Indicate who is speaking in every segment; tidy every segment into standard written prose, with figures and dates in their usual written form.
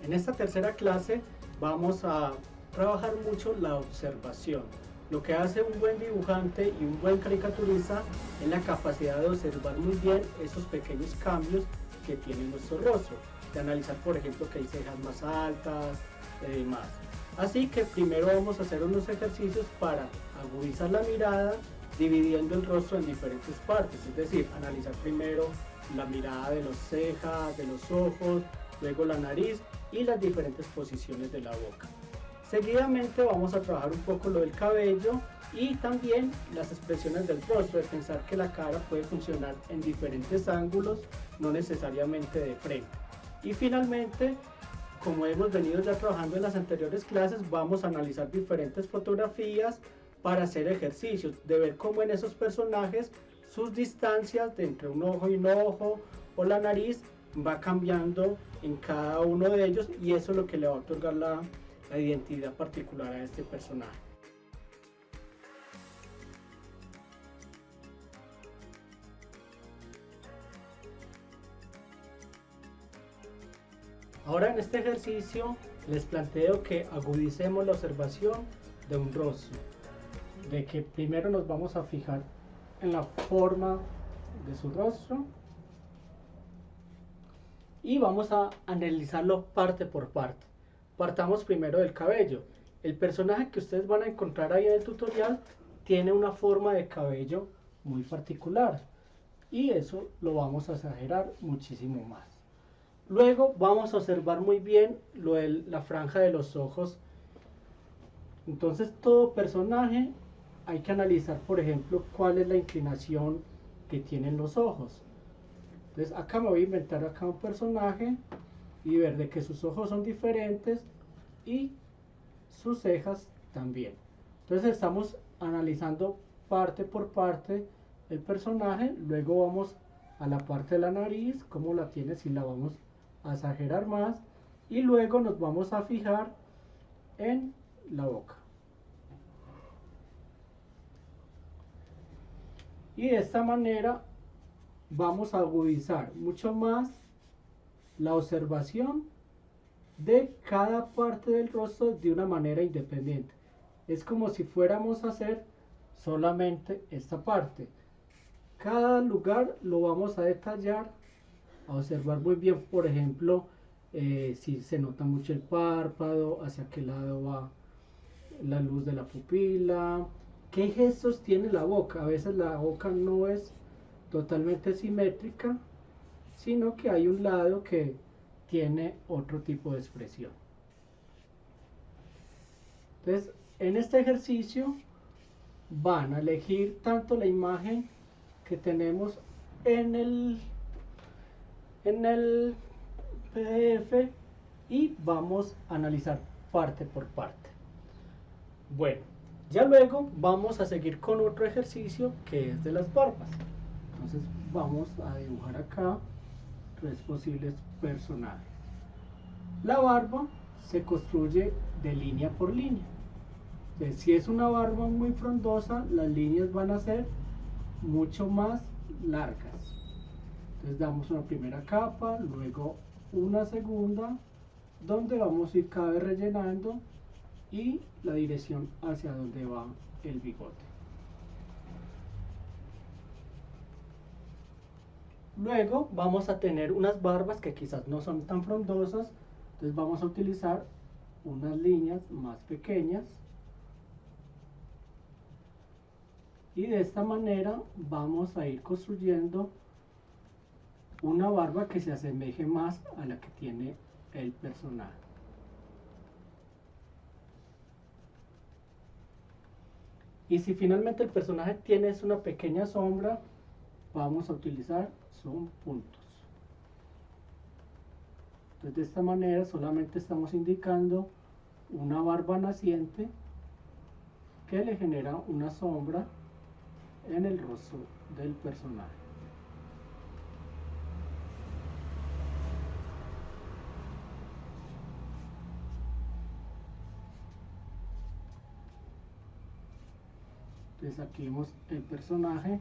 Speaker 1: En esta tercera clase vamos a trabajar mucho la observación. Lo que hace un buen dibujante y un buen caricaturista es la capacidad de observar muy bien esos pequeños cambios que tiene nuestro rostro, de analizar por ejemplo que hay cejas más altas y demás. Así que primero vamos a hacer unos ejercicios para agudizar la mirada dividiendo el rostro en diferentes partes, es decir, analizar primero la mirada de las cejas, de los ojos, luego la nariz y las diferentes posiciones de la boca. Seguidamente vamos a trabajar un poco lo del cabello y también las expresiones del rostro, de pensar que la cara puede funcionar en diferentes ángulos, no necesariamente de frente. Y finalmente, como hemos venido ya trabajando en las anteriores clases, vamos a analizar diferentes fotografías para hacer ejercicios, de ver cómo en esos personajes sus distancias de entre un ojo y un ojo o la nariz va cambiando en cada uno de ellos, y eso es lo que le va a otorgar la identidad particular a este personaje. Ahora en este ejercicio les planteo que agudicemos la observación de un rostro, de que primero nos vamos a fijar en la forma de su rostro y vamos a analizarlo parte por parte. Partamos primero del cabello. El personaje que ustedes van a encontrar ahí en el tutorial tiene una forma de cabello muy particular y eso lo vamos a exagerar muchísimo más. Luego vamos a observar muy bien la franja de los ojos. Entonces todo personaje hay que analizar, por ejemplo, cuál es la inclinación que tienen los ojos. Entonces acá me voy a inventar acá un personaje y ver de que sus ojos son diferentes y sus cejas también. Entonces estamos analizando parte por parte el personaje. Luego vamos a la parte de la nariz, cómo la tiene, si la vamos a exagerar más, y luego nos vamos a fijar en la boca. Y de esta manera vamos a agudizar mucho más la observación de cada parte del rostro de una manera independiente. Es como si fuéramos a hacer solamente esta parte. Cada lugar lo vamos a detallar, a observar muy bien, por ejemplo, si se nota mucho el párpado, hacia qué lado va la luz de la pupila, qué gestos tiene la boca. A veces la boca no es totalmente simétrica, sino que hay un lado que tiene otro tipo de expresión. Entonces, en este ejercicio van a elegir tanto la imagen que tenemos en el PDF y vamos a analizar parte por parte. Bueno, ya luego vamos a seguir con otro ejercicio que es de las barbas. Entonces vamos a dibujar acá tres posibles personajes. La barba se construye de línea por línea. Entonces, si es una barba muy frondosa, las líneas van a ser mucho más largas. Entonces damos una primera capa, luego una segunda, donde vamos a ir cada vez rellenando y la dirección hacia donde va el bigote. Luego vamos a tener unas barbas que quizás no son tan frondosas, entonces vamos a utilizar unas líneas más pequeñas y de esta manera vamos a ir construyendo una barba que se asemeje más a la que tiene el personaje. Y si finalmente el personaje tiene una pequeña sombra, vamos a utilizar son puntos. Entonces de esta manera solamente estamos indicando una barba naciente que le genera una sombra en el rostro del personaje. Entonces aquí vemos el personaje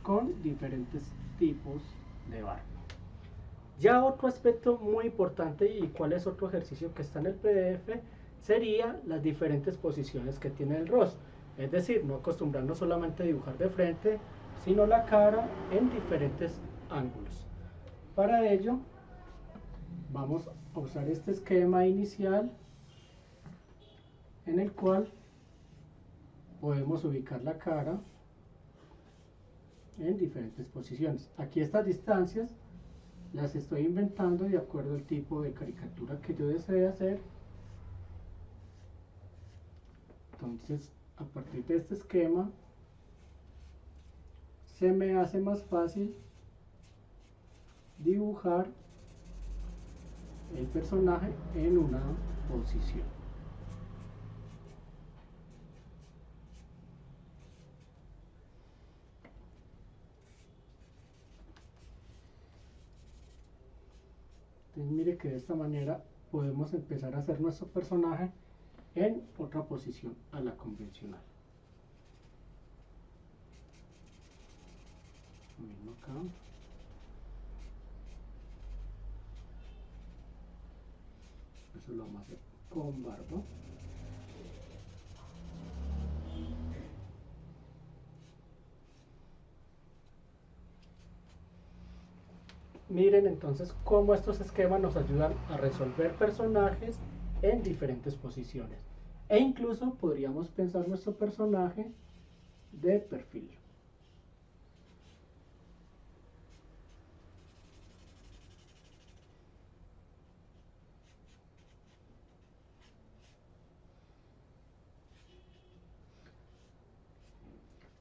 Speaker 1: con diferentes tipos de barba. Ya otro aspecto muy importante, y cuál es otro ejercicio que está en el PDF, sería las diferentes posiciones que tiene el rostro. Es decir, no acostumbrarnos solamente a dibujar de frente, sino la cara en diferentes ángulos. Para ello, vamos a usar este esquema inicial en el cual podemos ubicar la cara en diferentes posiciones. Aquí estas distancias las estoy inventando de acuerdo al tipo de caricatura que yo desee hacer. Entonces, a partir de este esquema, se me hace más fácil dibujar el personaje en una posición. Entonces mire que de esta manera podemos empezar a hacer nuestro personaje en otra posición a la convencional. Lo mismo acá. Eso lo vamos a hacer con barba. Miren entonces cómo estos esquemas nos ayudan a resolver personajes en diferentes posiciones. E incluso podríamos pensar nuestro personaje de perfil.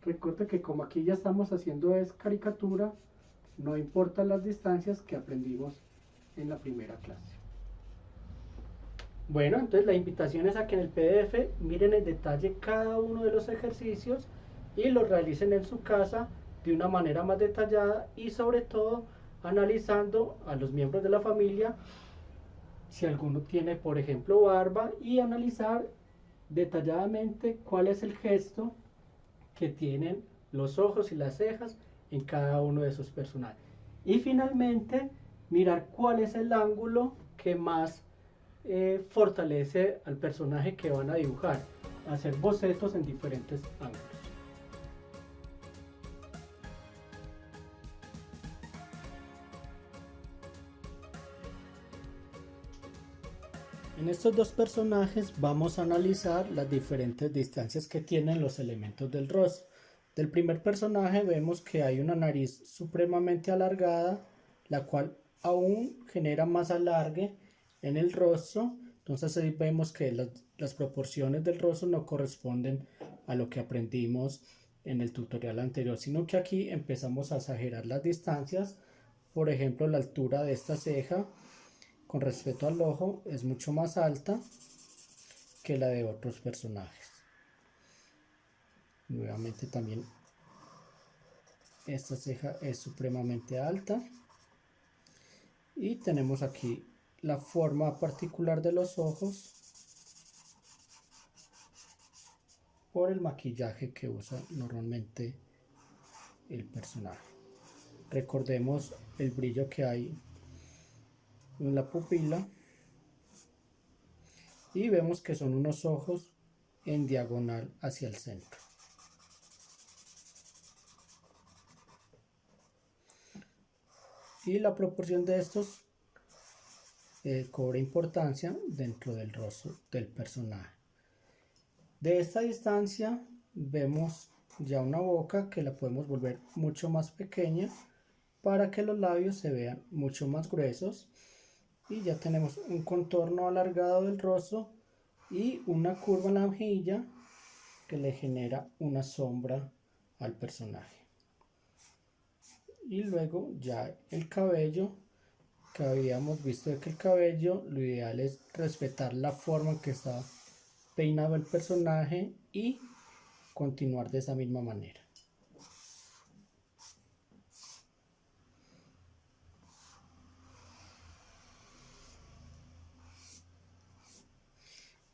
Speaker 1: Recuerda que como aquí ya estamos haciendo es caricatura, no importan las distancias que aprendimos en la primera clase. Bueno, entonces la invitación es a que en el PDF miren en detalle cada uno de los ejercicios y los realicen en su casa de una manera más detallada y sobre todo analizando a los miembros de la familia, si alguno tiene por ejemplo barba, y analizar detalladamente cuál es el gesto que tienen los ojos y las cejas en cada uno de sus personajes. Y finalmente, mirar cuál es el ángulo que más fortalece al personaje que van a dibujar. Hacer bocetos en diferentes ángulos. En estos dos personajes vamos a analizar las diferentes distancias que tienen los elementos del rostro. Del primer personaje vemos que hay una nariz supremamente alargada, la cual aún genera más alargue en el rostro. Entonces ahí vemos que las proporciones del rostro no corresponden a lo que aprendimos en el tutorial anterior, sino que aquí empezamos a exagerar las distancias. Por ejemplo, la altura de esta ceja con respecto al ojo es mucho más alta que la de otros personajes. Nuevamente también esta ceja es supremamente alta y tenemos aquí la forma particular de los ojos por el maquillaje que usa normalmente el personaje. Recordemos el brillo que hay en la pupila y vemos que son unos ojos en diagonal hacia el centro. Y la proporción de estos cobra importancia dentro del rostro del personaje. De esta distancia vemos ya una boca que la podemos volver mucho más pequeña para que los labios se vean mucho más gruesos, y ya tenemos un contorno alargado del rostro y una curva en la mejilla que le genera una sombra al personaje. Y luego ya el cabello, que habíamos visto de que el cabello lo ideal es respetar la forma en que está peinado el personaje y continuar de esa misma manera.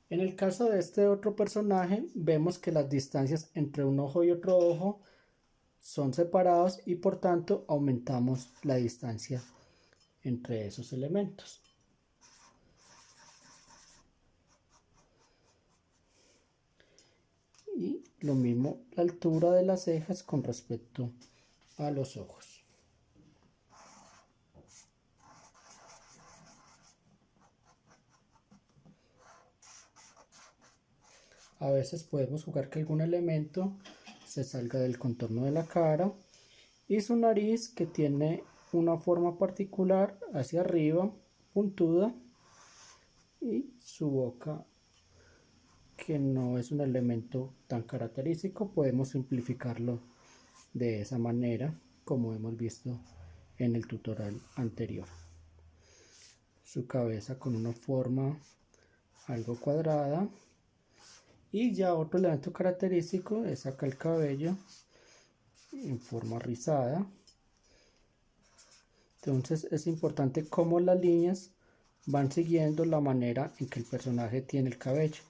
Speaker 1: En el caso de este otro personaje vemos que las distancias entre un ojo y otro ojo son separados y por tanto aumentamos la distancia entre esos elementos. Y lo mismo la altura de las cejas con respecto a los ojos. A veces podemos jugar que algún elemento se salga del contorno de la cara, y su nariz, que tiene una forma particular hacia arriba, puntuda, y su boca, que no es un elemento tan característico, podemos simplificarlo de esa manera, como hemos visto en el tutorial anterior. Su cabeza con una forma algo cuadrada, y ya otro elemento característico es acá el cabello en forma rizada. Entonces es importante cómo las líneas van siguiendo la manera en que el personaje tiene el cabello.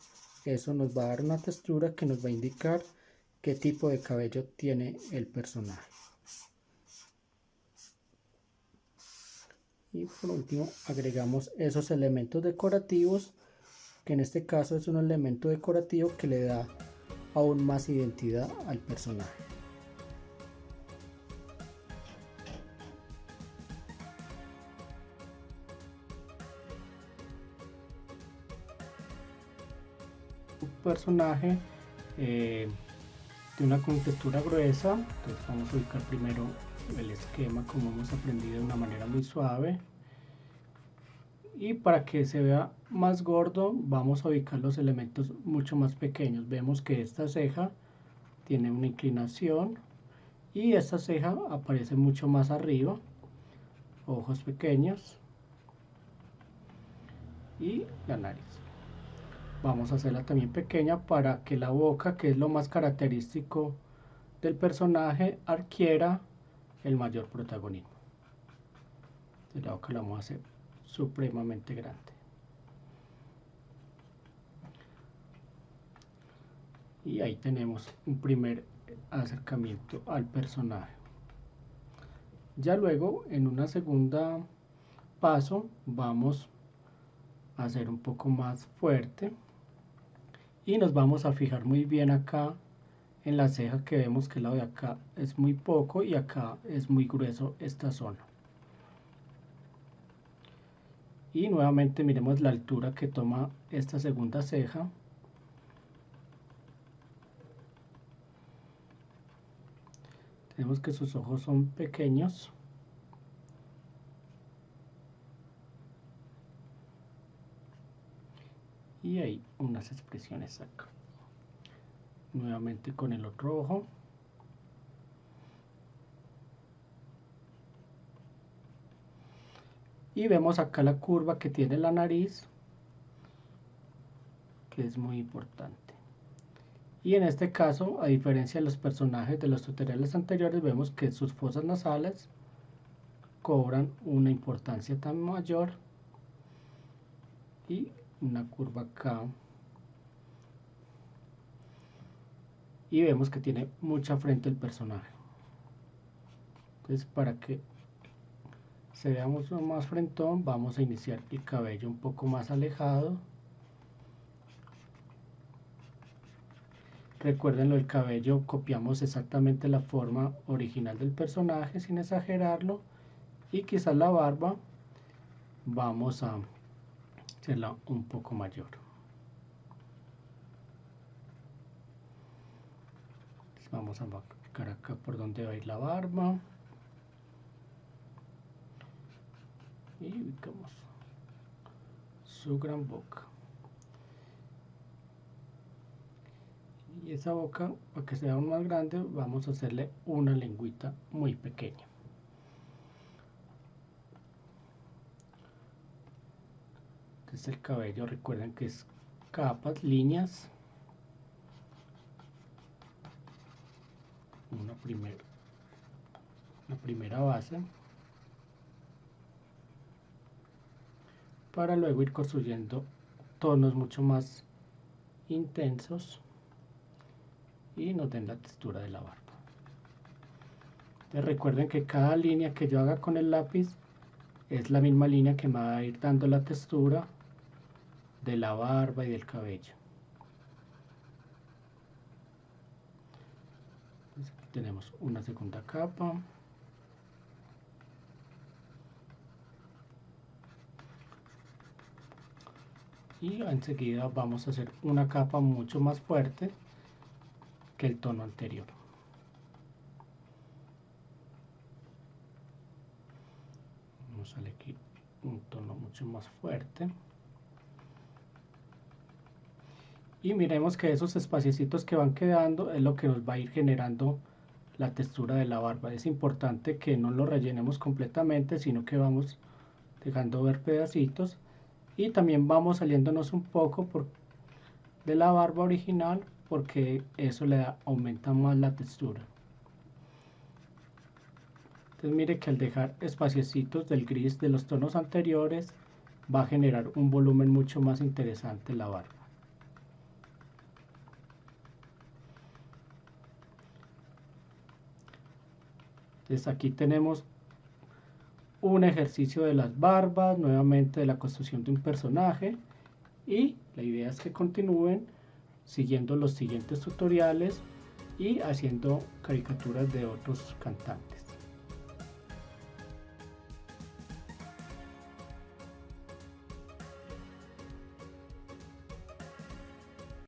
Speaker 1: Eso nos va a dar una textura que nos va a indicar qué tipo de cabello tiene el personaje. Y por último agregamos esos elementos decorativos, que en este caso es un elemento decorativo que le da aún más identidad al personaje. Un personaje de una textura gruesa, entonces vamos a ubicar primero el esquema como hemos aprendido de una manera muy suave, y para que se vea más gordo vamos a ubicar los elementos mucho más pequeños. Vemos que esta ceja tiene una inclinación y esta ceja aparece mucho más arriba, ojos pequeños y la nariz. Vamos a hacerla también pequeña para que la boca, que es lo más característico del personaje, adquiera el mayor protagonismo. Entonces la boca la vamos a hacer supremamente grande. Y ahí tenemos un primer acercamiento al personaje. Ya luego, en una segunda paso, vamos a hacer un poco más fuerte y nos vamos a fijar muy bien acá en la ceja, que vemos que el lado de acá es muy poco y acá es muy grueso esta zona. Y nuevamente miremos la altura que toma esta segunda ceja. Tenemos que sus ojos son pequeños. Y hay unas expresiones acá. Nuevamente con el otro ojo. Y vemos acá la curva que tiene la nariz, que es muy importante. Y en este caso, a diferencia de los personajes de los tutoriales anteriores, vemos que sus fosas nasales cobran una importancia tan mayor, y una curva acá, y vemos que tiene mucha frente el personaje. Entonces, para que se vea mucho más frentón, vamos a iniciar el cabello un poco más alejado. Recuerden, el cabello copiamos exactamente la forma original del personaje sin exagerarlo, y quizás la barba vamos a hacerla un poco mayor. Vamos a marcar acá por donde va a ir la barba y ubicamos su gran boca. Y esa boca, para que sea aún más grande, vamos a hacerle una lengüita muy pequeña. Entonces el cabello, recuerden que es capas, líneas. Una primera base, para luego ir construyendo tonos mucho más intensos y nos den la textura de la barba. Entonces recuerden que cada línea que yo haga con el lápiz es la misma línea que me va a ir dando la textura de la barba y del cabello. Entonces, aquí tenemos una segunda capa. Y enseguida vamos a hacer una capa mucho más fuerte que el tono anterior. Vamos a darle aquí un tono mucho más fuerte. Y miremos que esos espaciecitos que van quedando es lo que nos va a ir generando la textura de la barba. Es importante que no lo rellenemos completamente, sino que vamos dejando ver pedacitos. Y también vamos saliéndonos un poco de la barba original, porque eso aumenta más la textura. Entonces mire que al dejar espaciecitos del gris de los tonos anteriores va a generar un volumen mucho más interesante en la barba. Entonces aquí tenemos un ejercicio de las barbas, nuevamente de la construcción de un personaje, y la idea es que continúen siguiendo los siguientes tutoriales y haciendo caricaturas de otros cantantes.